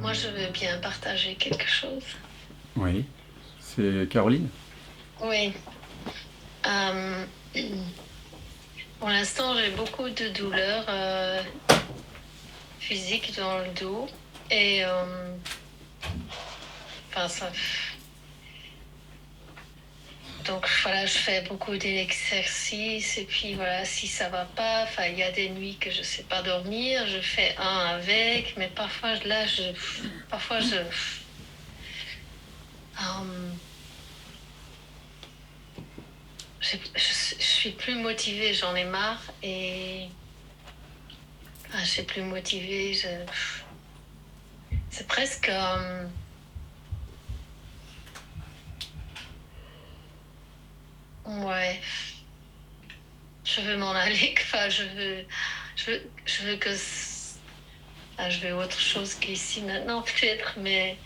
Moi, je veux bien partager quelque chose. Oui. C'est Caroline? Oui. Euh, pour l'instant, j'ai beaucoup de douleurs physiques dans le dos. Et enfin, ça. Donc voilà, je fais beaucoup d'exercices. Et puis voilà, si ça va pas, enfin, il y a des nuits que je sais pas dormir. Je fais un avec, mais parfois là, parfois euh, je suis plus motivée, j'en ai marre et je suis plus motivée. C'est presque ouais, je veux m'en aller. Enfin, je veux que je veux autre chose qu'ici maintenant peut-être, mais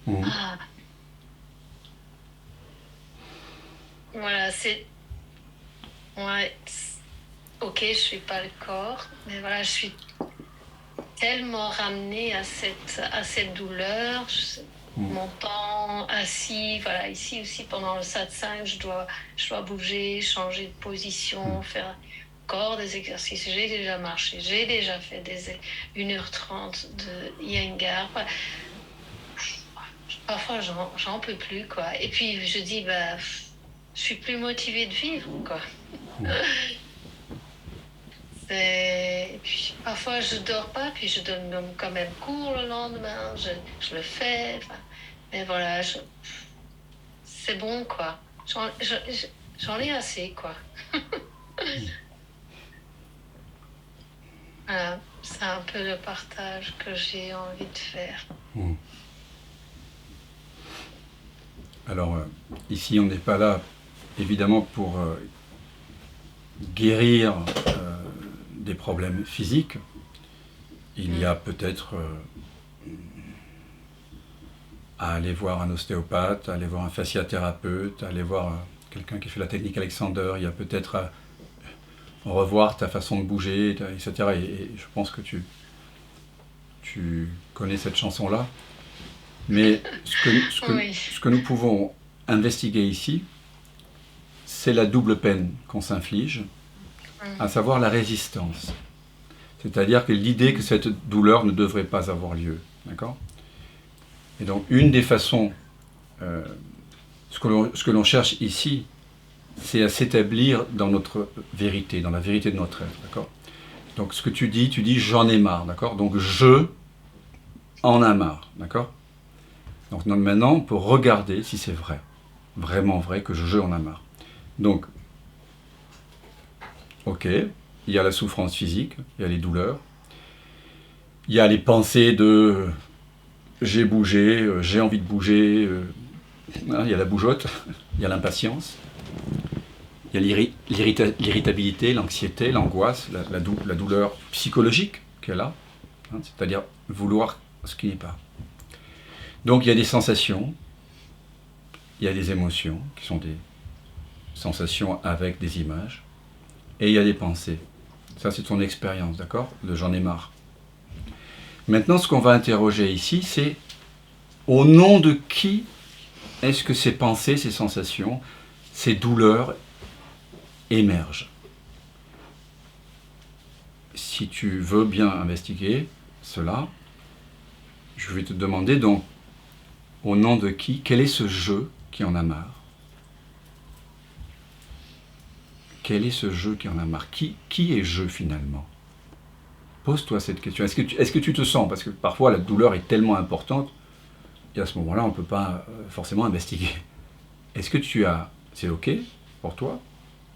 Mhm. ah, voilà, ouais, ok, je suis pas le corps, mais voilà, je suis tellement ramenée à cette douleur. Mhm. Mon temps assis, voilà, ici aussi pendant le satsang, je dois bouger, changer de position, faire encore des exercices. J'ai déjà marché, j'ai déjà fait 1h30 de Iyengar. Parfois, j'en peux plus, quoi. Et puis, je dis, bah, je suis plus motivée de vivre, quoi. Et puis, parfois, je dors pas, puis je donne quand même cours le lendemain, je le fais. Enfin, mais voilà, c'est bon, quoi. J'en ai assez, quoi. Voilà, c'est un peu le partage que j'ai envie de faire. Mhm. Alors, ici, on n'est pas là, évidemment, pour guérir des problèmes physiques. Il y Mm. a peut-être à aller voir un ostéopathe, à aller voir un fasciathérapeute, à aller voir quelqu'un qui fait la technique Alexander. Il y a peut-être à revoir ta façon de bouger, etc. Et je pense que tu connais cette chanson-là. Mais Oui. ce que nous pouvons investiguer ici, c'est la double peine qu'on s'inflige, Mm. à savoir la résistance. C'est-à-dire que l'idée que cette douleur ne devrait pas avoir lieu. D'accord? Et donc, une des façons, euh, ce que l'on cherche ici, c'est à s'établir dans notre vérité, dans la vérité de notre être. D'accord? Donc, ce que tu dis j'en ai marre. D'accord? Donc, je en ai marre. D'accord? Donc, maintenant, on peut regarder si c'est vrai. Vraiment vrai que je en ai marre. Donc, ok, il y a la souffrance physique, il y a les douleurs, il y a les pensées de j'ai bougé, j'ai envie de bouger, il y a la bougeotte, il y a l'impatience, il y a l'irritabilité, l'anxiété, l'angoisse, la douleur psychologique qu'elle a, hein, c'est-à-dire vouloir ce qui n'est pas. Donc il y a des sensations, il y a des émotions qui sont des sensations avec des images, et il y a des pensées. Ça c'est ton expérience, d'accord? De j'en ai marre. Maintenant ce qu'on va interroger ici, c'est au nom de qui est-ce que ces pensées, ces sensations, ces douleurs émergent? Si tu veux bien investiguer cela, je vais te demander donc au nom de qui, quel est ce jeu qui en a marre? Quel est ce jeu qui en a marre? Qui est jeu finalement? Pose-toi cette question. Est-ce que tu te sens? Parce que parfois la douleur est tellement importante, et à ce moment-là, on ne peut pas forcément investiguer. Est-ce que tu as... C'est OK pour toi?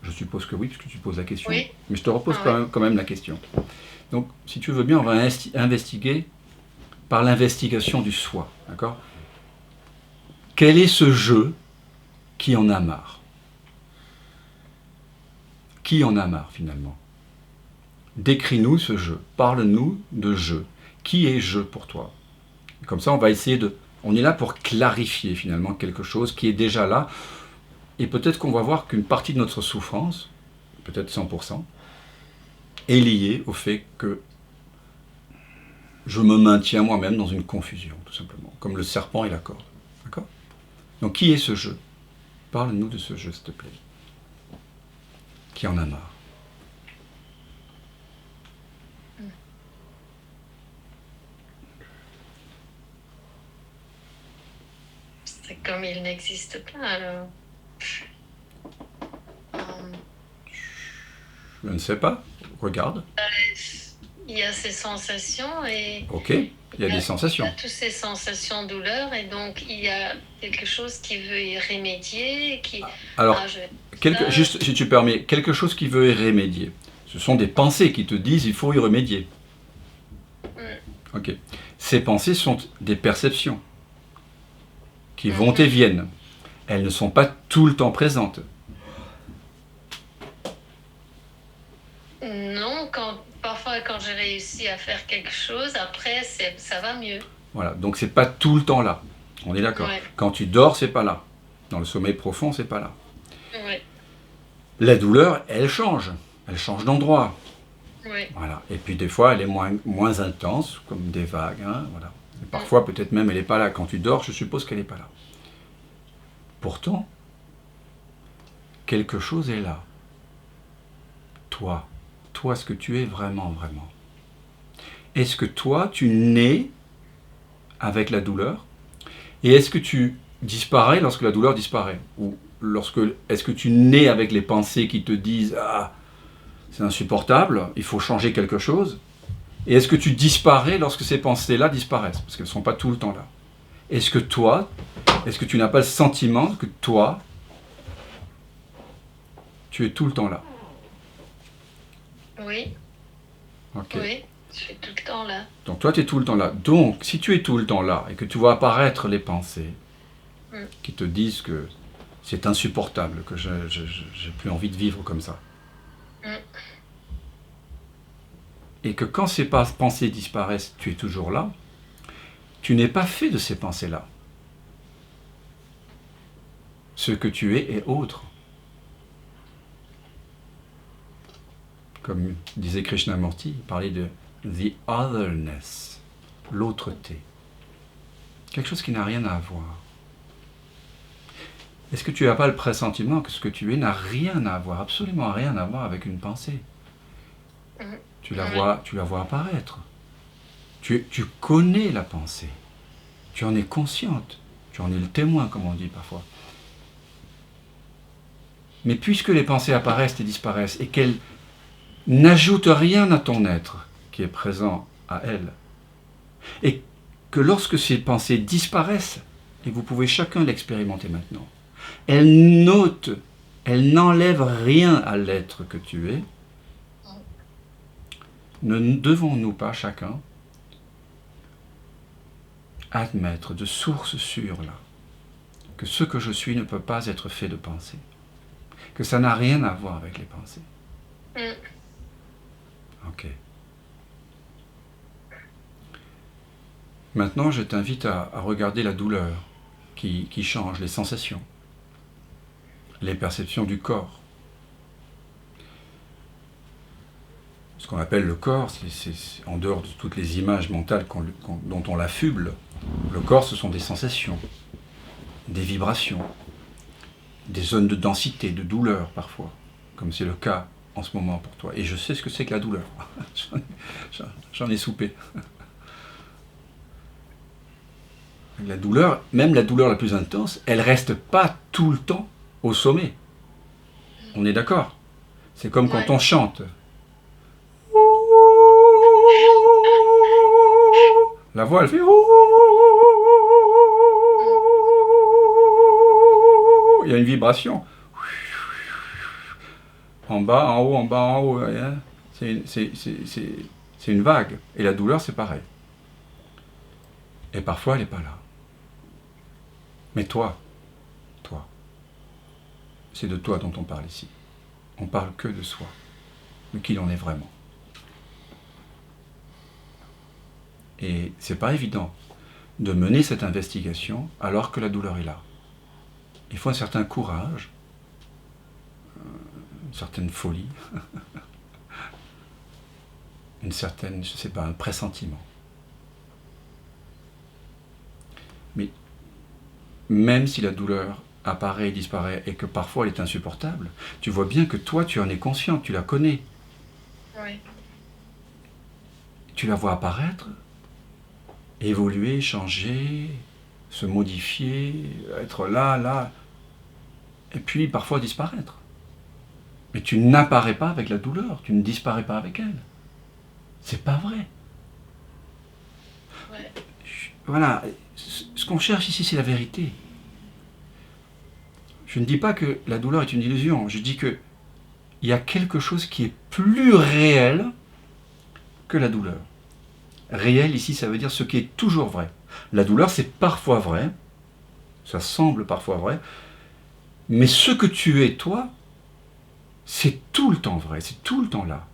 Je suppose que oui, puisque tu poses la question. Oui, Mais je te repose ah ouais. quand même la question. Donc, si tu veux bien, on va investiguer par l'investigation du soi. D'accord? Quel est ce jeu qui en a marre? Qui en a marre finalement? Décris-nous ce jeu. Parle-nous de jeu. Qui est jeu pour toi? Et comme ça, on va essayer de... On est là pour clarifier finalement quelque chose qui est déjà là. Et peut-être qu'on va voir qu'une partie de notre souffrance, peut-être 100%, est liée au fait que je me maintiens moi-même dans une confusion, tout simplement, comme le serpent et la corde. D'accord? Donc qui est ce jeu? Parle-nous de ce jeu, s'il te plaît. Qui en a marre? C'est comme il n'existe pas, alors. Je ne sais pas. Regarde. Il y a ces sensations et Ok, il y a des il y sensations. a toutes ces sensations douleur et donc il y a quelque chose qui veut y remédier, qui... Alors, Ah, je vais faire ça. juste si tu permets, quelque chose qui veut y remédier. Ce sont des pensées qui te disent il faut y remédier. Ok. Ces pensées sont des perceptions qui vont et viennent. Elles ne sont pas tout le temps présentes. Non, parfois quand j'ai réussi à faire quelque chose, après ça va mieux. Voilà, donc c'est pas tout le temps là. On est d'accord. Ouais. Quand tu dors, c'est pas là. Dans le sommeil profond, c'est pas là. Ouais, La douleur, elle change. Elle change d'endroit. ouais. Voilà. Et puis des fois, elle est moins intense, comme des vagues. Hein, voilà. Et parfois, peut-être même, elle n'est pas là. Quand tu dors, je suppose qu'elle n'est pas là. Pourtant, quelque chose est là. Toi, ce que tu es vraiment, vraiment. Est-ce que toi, tu nais avec la douleur? Et est-ce que tu disparais lorsque la douleur disparaît? Ou est-ce que tu nais avec les pensées qui te disent « Ah, c'est insupportable, il faut changer quelque chose ?» Et est-ce que tu disparais lorsque ces pensées-là disparaissent? Parce qu'elles ne sont pas tout le temps là. Est-ce que tu n'as pas le sentiment que toi, tu es tout le temps là? Oui, Okay. oui, je suis tout le temps là. Donc toi, tu es tout le temps là. Donc, si tu es tout le temps là et que tu vois apparaître les pensées qui te disent que c'est insupportable, que j'ai plus envie de vivre comme ça, et que quand ces pensées disparaissent, tu es toujours là, tu n'es pas fait de ces pensées-là. Ce que tu es autre. Comme disait Krishnamurti, il parlait de the otherness, l'autre-té. Quelque chose qui n'a rien à voir. Est-ce que tu n'as pas le pressentiment que ce que tu es n'a rien à voir, absolument rien à voir avec une pensée? Tu la vois apparaître. Tu connais la pensée. Tu en es consciente. Tu en es le témoin, comme on dit parfois. Mais puisque les pensées apparaissent et disparaissent et qu'elles n'ajoutent rien à ton être qui est présent à elles, et que lorsque ces pensées disparaissent, et vous pouvez chacun l'expérimenter maintenant, elles n'enlèvent rien à l'être que tu es, ne devons-nous pas chacun admettre de source sûre là que ce que je suis ne peut pas être fait de pensée, que ça n'a rien à voir avec les pensées? Ok. Maintenant, je t'invite à regarder la douleur qui change, les sensations, les perceptions du corps. Ce qu'on appelle le corps, c'est en dehors de toutes les images mentales dont on l'affuble, le corps, ce sont des sensations, des vibrations, des zones de densité, de douleur parfois, comme c'est le cas en ce moment pour toi. Et je sais ce que c'est que la douleur. J'en ai soupé. La douleur, même la douleur la plus intense, elle reste pas tout le temps au sommet. On est d'accord? C'est comme quand on chante. La voix, elle fait... Il y a une vibration. En bas, en haut, en bas, en haut. C'est une vague. Et la douleur, c'est pareil. Et parfois, elle n'est pas là. Mais toi, c'est de toi dont on parle ici. On parle que de soi, de qui l'on est vraiment. Et c'est pas évident de mener cette investigation alors que la douleur est là. Il faut un certain courage, une certaine folie, une certaine, je sais pas, un pressentiment. Mais même si la douleur apparaît et disparaît, et que parfois elle est insupportable, tu vois bien que toi, tu en es conscient, tu la connais. Oui. Tu la vois apparaître, évoluer, changer, se modifier, être là, là, et puis parfois disparaître. Mais tu n'apparais pas avec la douleur, tu ne disparais pas avec elle. C'est pas vrai. Ouais. Voilà, ce qu'on cherche ici, c'est la vérité. Je ne dis pas que la douleur est une illusion, je dis qu'il y a quelque chose qui est plus réel que la douleur. Réel ici, ça veut dire ce qui est toujours vrai. La douleur, c'est parfois vrai, ça semble parfois vrai, mais ce que tu es, toi, c'est tout le temps vrai, c'est tout le temps là.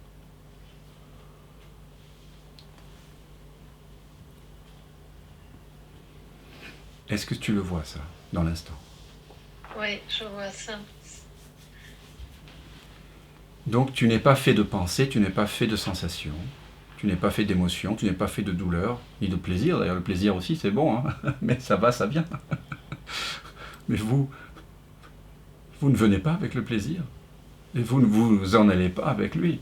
Est-ce que tu le vois, ça, dans l'instant? Oui, je vois ça. Donc tu n'es pas fait de pensée, tu n'es pas fait de sensations, tu n'es pas fait d'émotions, tu n'es pas fait de douleur, ni de plaisir. D'ailleurs, le plaisir aussi, c'est bon, hein, mais ça va, ça vient. Mais vous ne venez pas avec le plaisir, et vous ne vous en allez pas avec lui.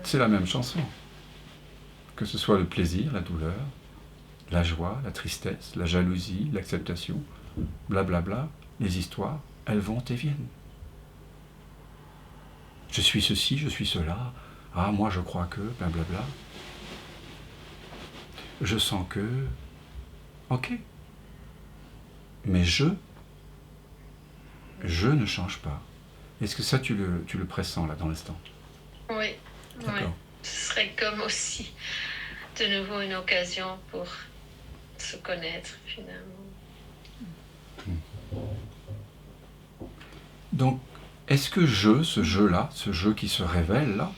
C'est la même chanson. Que ce soit le plaisir, la douleur, la joie, la tristesse, la jalousie, l'acceptation, blablabla, les histoires, elles vont et viennent. Je suis ceci, je suis cela, ah, moi je crois que, blablabla. Je sens que, ok. Mais je ne change pas. Est-ce que ça, tu le pressens, là, dans l'instant? Oui, oui. D'accord. Ce serait comme aussi de nouveau une occasion pour se connaître, finalement. Donc, est-ce que ce jeu-là, ce jeu qui se révèle, là,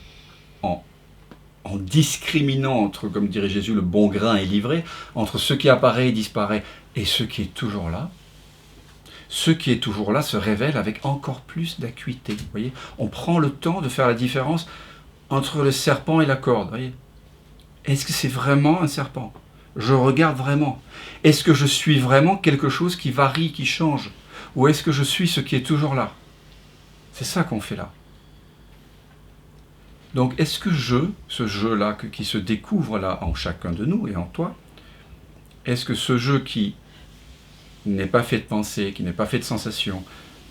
en discriminant entre, comme dirait Jésus, le bon grain et l'ivraie, entre ce qui apparaît et disparaît et ce qui est toujours là, ce qui est toujours là se révèle avec encore plus d'acuité. Vous voyez, on prend le temps de faire la différence entre le serpent et la corde. Vous voyez, est-ce que c'est vraiment un serpent? Je regarde vraiment. Est-ce que je suis vraiment quelque chose qui varie, qui change? Ou est-ce que je suis ce qui est toujours là? C'est ça qu'on fait là. Donc, est-ce que ce jeu-là qui se découvre là en chacun de nous et en toi, est-ce que ce jeu qui n'est pas fait de pensée, qui n'est pas fait de sensation,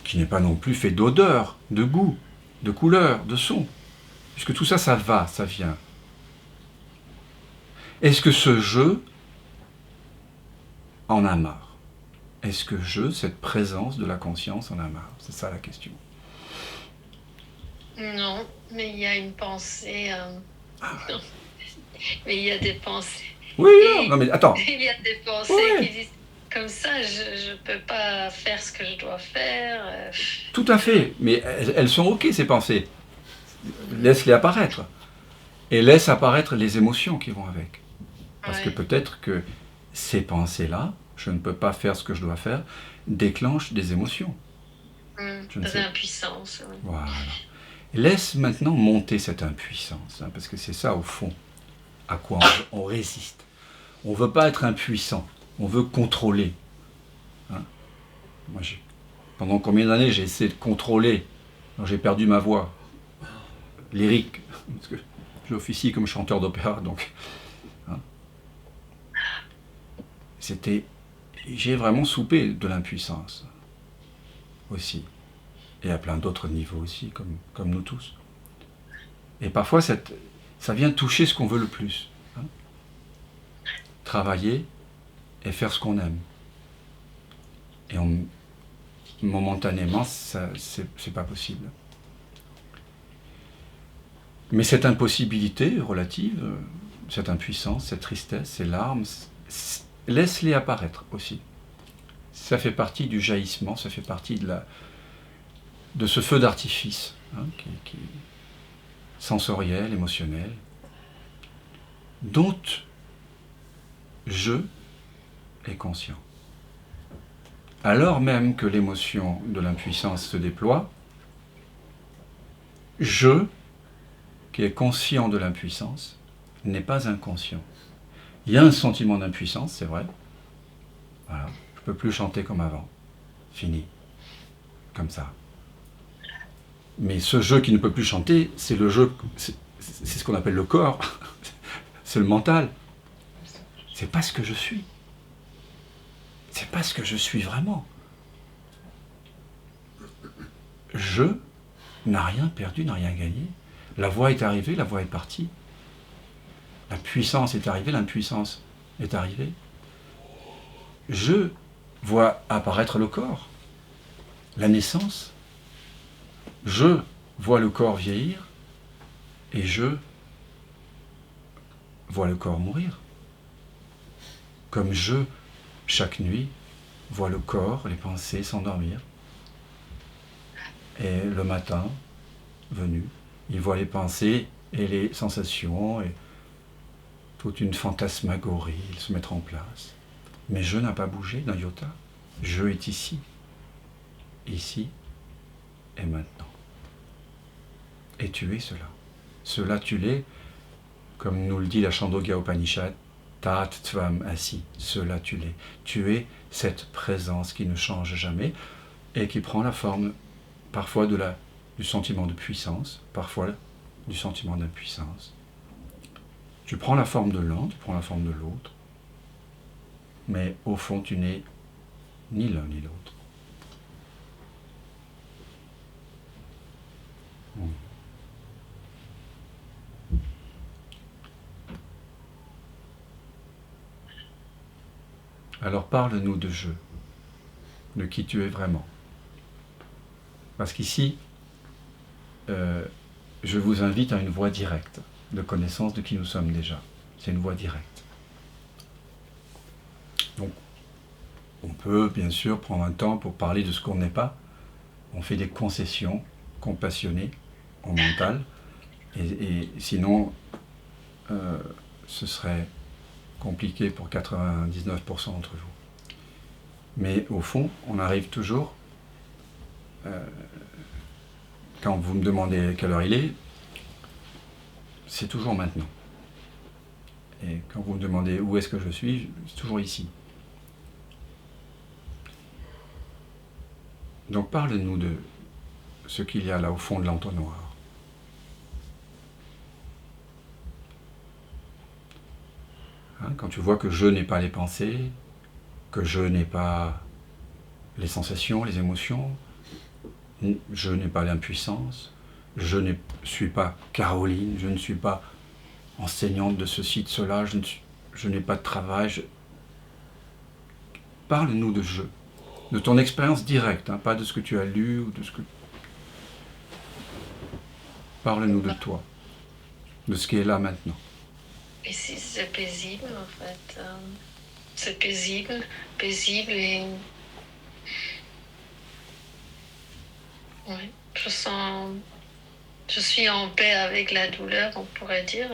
qui n'est pas non plus fait d'odeur, de goût, de couleur, de son, puisque tout ça, ça va, ça vient. Est-ce que ce jeu en a marre? Est-ce que cette présence de la conscience en a marre? C'est ça la question. Non, mais il y a une pensée. Non. Mais il y a des pensées. Oui, Et non, mais attends. il y a des pensées Ouais. qui disent comme ça, je ne peux pas faire ce que je dois faire. Tout à fait, mais elles sont ok ces pensées. Laisse-les apparaître. Et laisse apparaître les émotions qui vont avec. Parce que Ouais. peut-être que ces pensées-là, je ne peux pas faire ce que je dois faire, déclenchent des émotions. Je ne Des sais. impuissances. Oui. Voilà. Laisse maintenant monter cette impuissance, hein, parce que c'est ça au fond à quoi on résiste. On ne veut pas être impuissant, on veut contrôler. Hein. Moi, pendant combien d'années j'ai essayé de contrôler, quand j'ai perdu ma voix lyrique, parce que j'officie comme chanteur d'opéra, donc hein, j'ai vraiment soupé de l'impuissance aussi, et à plein d'autres niveaux aussi, comme nous tous. Et parfois ça vient toucher ce qu'on veut le plus, hein. Travailler et faire ce qu'on aime. Et momentanément, c'est pas possible. Mais cette impossibilité relative, cette impuissance, cette tristesse, ces larmes, laisse-les apparaître aussi. Ça fait partie du jaillissement, ça fait partie de ce feu d'artifice, hein, qui est sensoriel, émotionnel, dont je est conscient. Alors même que l'émotion de l'impuissance se déploie, je, qui est conscient de l'impuissance, n'est pas inconscient. Il y a un sentiment d'impuissance, c'est vrai, Voilà. Je ne peux plus chanter comme avant. Fini. Comme ça. Mais ce jeu qui ne peut plus chanter, c'est le jeu, c'est ce qu'on appelle le corps. C'est le mental. C'est pas ce que je suis. C'est pas ce que je suis vraiment. Je n'a rien perdu, n'a rien gagné. La voix est arrivée, la voix est partie. La puissance est arrivée, l'impuissance est arrivée. Je vois apparaître le corps, la naissance. Je vois le corps vieillir et je vois le corps mourir. Comme je, chaque nuit, vois le corps, les pensées s'endormir. Et le matin, venu, il voit les pensées et les sensations et toute une fantasmagorie se mettre en place. Mais je n'a pas bougé d'un iota. Je est ici et maintenant. Et tu es cela. Cela tu l'es, comme nous le dit la Chandogya Upanishad, Tat Tvam Asi. Cela tu l'es. Tu es cette présence qui ne change jamais et qui prend la forme parfois du sentiment de puissance, parfois du sentiment d'impuissance. Tu prends la forme de l'un, tu prends la forme de l'autre, mais au fond tu n'es ni l'un ni l'autre. Alors parle-nous de je, de qui tu es vraiment. Parce qu'ici, je vous invite à une voie directe de connaissance de qui nous sommes déjà. C'est une voie directe. Donc, on peut bien sûr prendre un temps pour parler de ce qu'on n'est pas. On fait des concessions compassionnées au mental. Et sinon, ce serait compliqué pour 99% d'entre vous. Mais au fond, on arrive toujours, quand vous me demandez quelle heure il est, c'est toujours maintenant. Et quand vous me demandez où est-ce que je suis, c'est toujours ici. Donc parle-nous de ce qu'il y a là au fond de l'entonnoir. Hein, quand tu vois que je n'ai pas les pensées, que je n'ai pas les sensations, les émotions, je n'ai pas l'impuissance, je ne suis pas Caroline, je ne suis pas enseignante de ceci, de cela, je n'ai pas de travail. Parle-nous de je, de ton expérience directe, hein, pas de ce que tu as lu ou de ce que... Parle-nous de toi, de ce qui est là maintenant. Ici, c'est paisible, en fait. C'est paisible et... Oui, je suis en paix avec la douleur, on pourrait dire.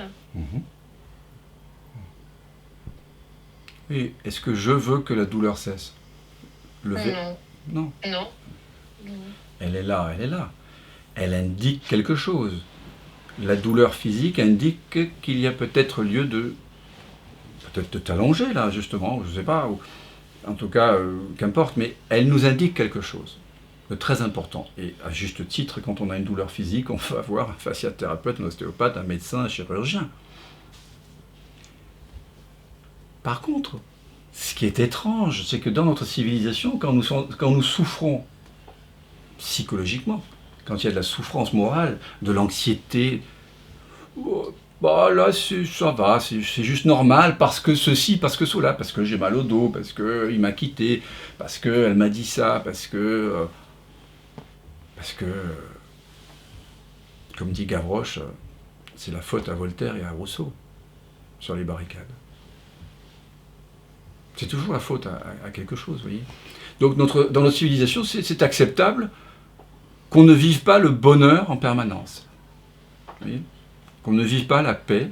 Et est-ce que je veux que la douleur cesse? Non. Non. Elle est là, elle est là. Elle indique quelque chose. La douleur physique indique qu'il y a peut-être lieu de t'allonger là, justement, je ne sais pas, ou, en tout cas, qu'importe, mais elle nous indique quelque chose de très important. Et à juste titre, quand on a une douleur physique, on va voir un fasciathérapeute, un ostéopathe, un médecin, un chirurgien. Par contre, ce qui est étrange, c'est que dans notre civilisation, quand nous souffrons psychologiquement, quand il y a de la souffrance morale, de l'anxiété, bah là ça va, c'est juste normal, parce que ceci, parce que cela, parce que j'ai mal au dos, parce qu'il m'a quitté, parce qu'elle m'a dit ça, parce que, comme dit Gavroche, c'est la faute à Voltaire et à Rousseau, sur les barricades. C'est toujours la faute à quelque chose, vous voyez. Donc dans notre civilisation, c'est acceptable qu'on ne vive pas le bonheur en permanence. Vous voyez, qu'on ne vive pas la paix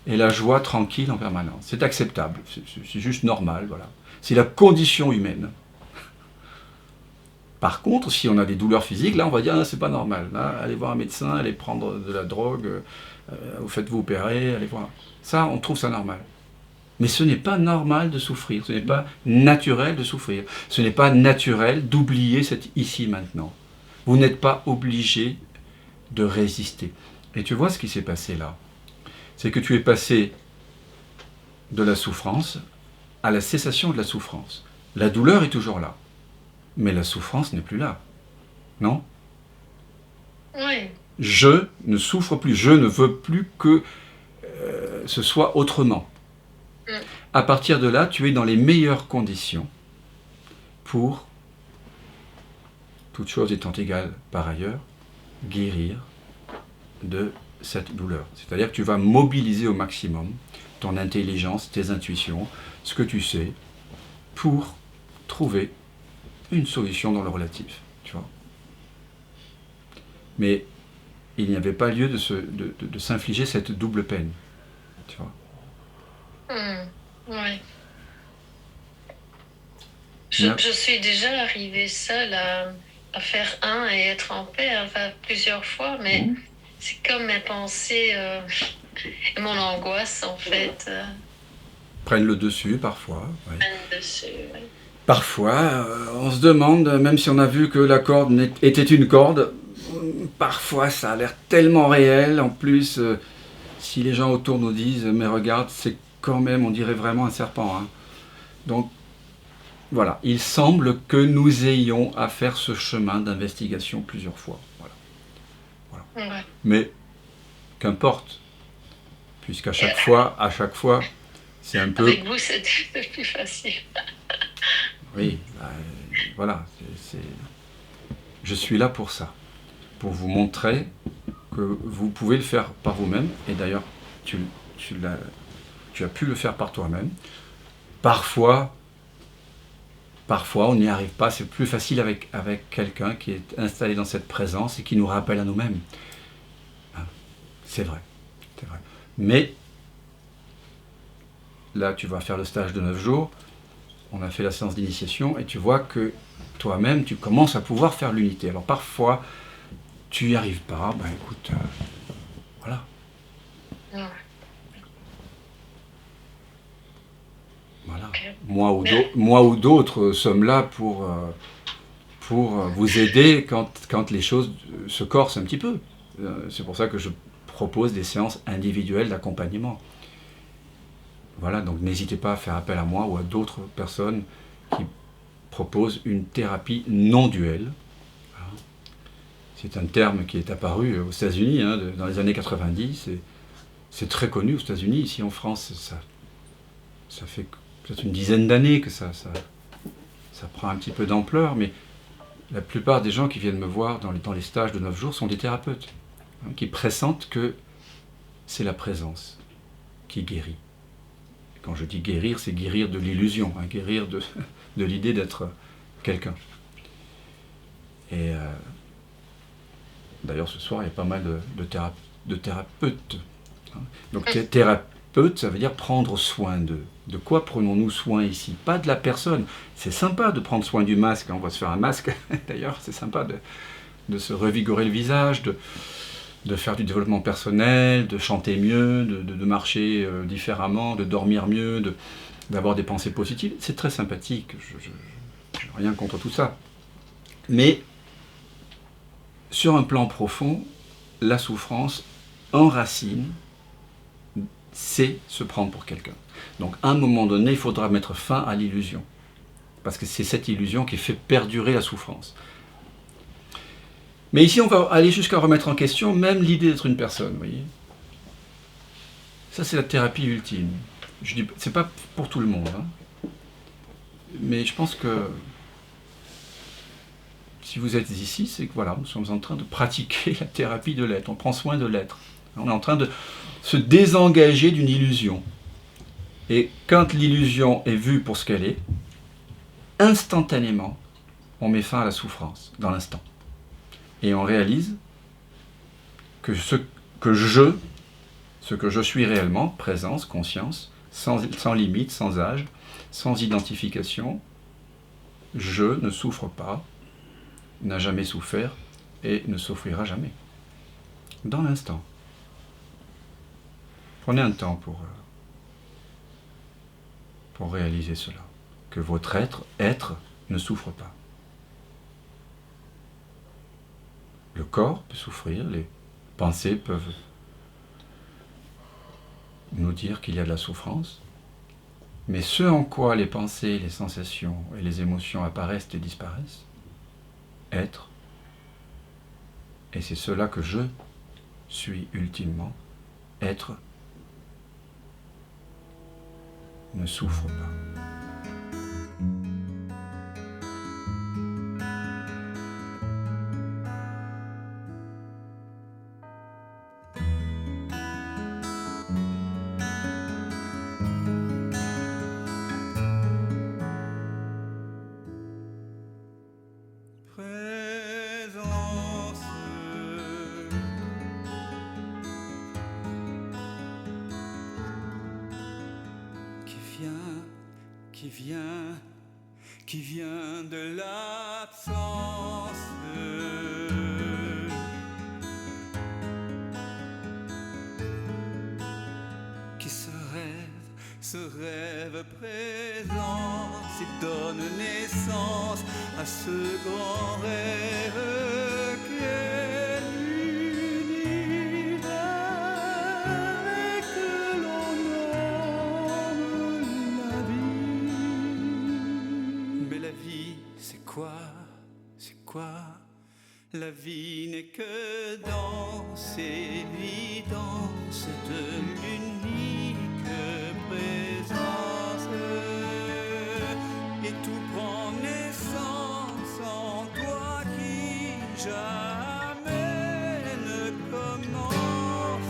et la joie tranquille en permanence. C'est acceptable, c'est juste normal, voilà. C'est la condition humaine. Par contre, si on a des douleurs physiques, là on va dire ah, c'est pas normal. Là, allez voir un médecin, allez prendre de la drogue, faites-vous opérer, allez voir. Ça, on trouve ça normal. Mais ce n'est pas normal de souffrir, ce n'est pas naturel de souffrir, ce n'est pas naturel d'oublier cet ici maintenant. Vous n'êtes pas obligé de résister. Et tu vois ce qui s'est passé là, c'est que tu es passé de la souffrance à la cessation de la souffrance. La douleur est toujours là, mais la souffrance n'est plus là. Non ? Oui. Je ne souffre plus, je ne veux plus que ce soit autrement. À partir de là, tu es dans les meilleures conditions pour, toute chose étant égale par ailleurs, guérir de cette douleur. C'est-à-dire que tu vas mobiliser au maximum ton intelligence, tes intuitions, ce que tu sais, pour trouver une solution dans le relatif. Tu vois. Mais il n'y avait pas lieu de s'infliger cette double peine. Tu vois. Oui. Je suis déjà arrivée seule à faire un et être en paix, enfin, plusieurs fois, mais c'est comme mes pensées et mon angoisse, en fait. Prennent le dessus parfois. Ouais. Prennent le dessus, oui. Parfois, on se demande, même si on a vu que la corde était une corde, parfois ça a l'air tellement réel. En plus, si les gens autour nous disent « mais regarde, c'est quand même, on dirait vraiment un serpent hein. ». Donc, voilà, il semble que nous ayons à faire ce chemin d'investigation plusieurs fois. Voilà. Ouais. Mais, qu'importe, puisqu'à chaque fois, c'est un peu... Avec vous, c'est plus facile. Oui, voilà, je suis là pour ça, pour vous montrer que vous pouvez le faire par vous-même, et d'ailleurs, tu as pu le faire par toi-même. Parfois, on n'y arrive pas, c'est plus facile avec quelqu'un qui est installé dans cette présence et qui nous rappelle à nous-mêmes. C'est vrai. Mais, là, tu vas faire le stage de 9 jours, on a fait la séance d'initiation, et tu vois que toi-même, tu commences à pouvoir faire l'unité. Alors parfois, tu n'y arrives pas, ben écoute, voilà. Ouais. Voilà. Okay. Moi ou d'autres sommes là pour vous aider quand les choses se corsent un petit peu. C'est pour ça que je propose des séances individuelles d'accompagnement. Voilà, donc n'hésitez pas à faire appel à moi ou à d'autres personnes qui proposent une thérapie non duelle. C'est un terme qui est apparu aux États-Unis dans les années 90. C'est très connu aux États-Unis. Ici en France, ça fait peut-être une dizaine d'années que ça prend un petit peu d'ampleur, mais la plupart des gens qui viennent me voir dans les stages de 9 jours sont des thérapeutes, qui pressentent que c'est la présence qui guérit. Quand je dis guérir, c'est guérir de l'illusion, guérir de l'idée d'être quelqu'un. Et d'ailleurs, ce soir, il y a pas mal de thérapeutes. Donc, thérapeute, ça veut dire prendre soin d'eux. De quoi prenons-nous soin ici? Pas de la personne. C'est sympa de prendre soin du masque. On va se faire un masque. D'ailleurs, c'est sympa de se revigorer le visage, de faire du développement personnel, de chanter mieux, de marcher différemment, de dormir mieux, d'avoir des pensées positives. C'est très sympathique. Je n'ai rien contre tout ça. Mais, sur un plan profond, la souffrance enracine, c'est se prendre pour quelqu'un. Donc, à un moment donné, il faudra mettre fin à l'illusion. Parce que c'est cette illusion qui fait perdurer la souffrance. Mais ici, on va aller jusqu'à remettre en question même l'idée d'être une personne, vous voyez. Ça, c'est la thérapie ultime. Je dis, c'est pas pour tout le monde, mais je pense que si vous êtes ici, c'est que voilà, nous sommes en train de pratiquer la thérapie de l'être. On prend soin de l'être. On est en train de se désengager d'une illusion. Et quand l'illusion est vue pour ce qu'elle est, instantanément, on met fin à la souffrance, dans l'instant. Et on réalise que ce que je suis réellement, présence, conscience, sans limite, sans âge, sans identification, je ne souffre pas, n'a jamais souffert et ne souffrira jamais. Dans l'instant. Prenez un temps pour réaliser cela, que votre être ne souffre pas. Le corps peut souffrir, les pensées peuvent nous dire qu'il y a de la souffrance, mais ce en quoi les pensées, les sensations et les émotions apparaissent et disparaissent, être, et c'est cela que je suis ultimement, être, ne souffre pas. Qui vient de l'absence, qui se rêve présence et donne naissance à ce grand rêve qui est l'univers et que l'on nomme la vie. Mais la vie, c'est quoi? C'est quoi? La vie n'est que danse, évidence de l'unique présence. Et tout prend naissance en toi qui jamais ne commence.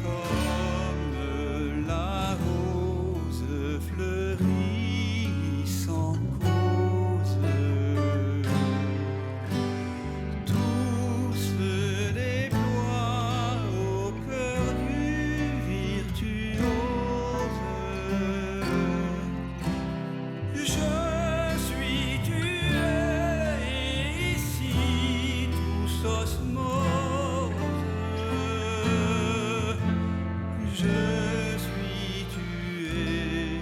Comme la rose fleurit sans cause, tout se déploie au cœur du virtuose. Je suis, tu es, et ici tous osmose. Je suis, tu es,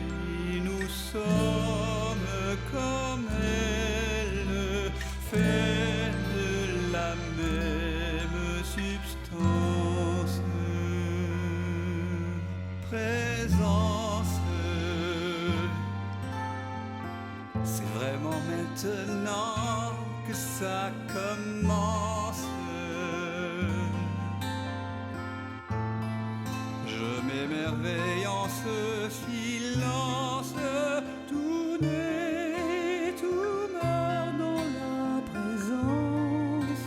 nous sommes comme elle, faits de la même substance. Présence, c'est vraiment maintenant que ça commence. Je m'émerveille en ce silence, tout naît, tout meurt dans la présence.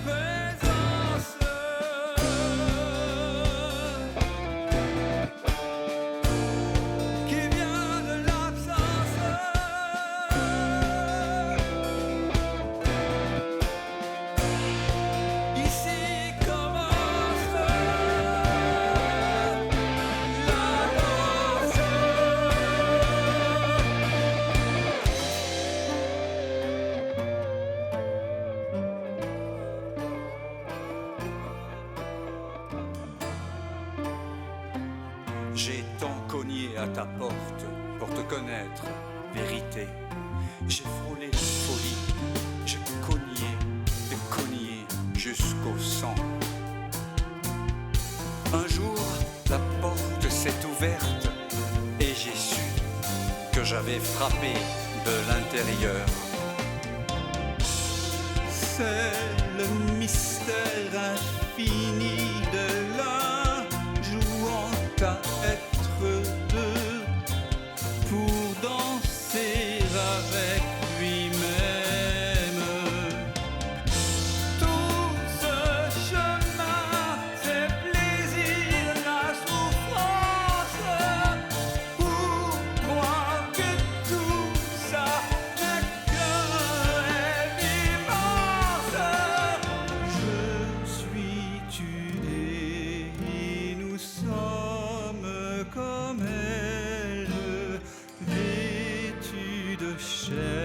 Présence, qui vient de l'absence, ici commence la danse. J'ai tant cogné à ta porte pour te connaître, vérité. J'ai frôlé folie, j'ai cogné jusqu'au sang. Un jour, la porte s'est ouverte et j'ai su que j'avais frappé de l'intérieur. C'est le mystère infini de l'un jouant à être deux pour danser avec lui-même. cherche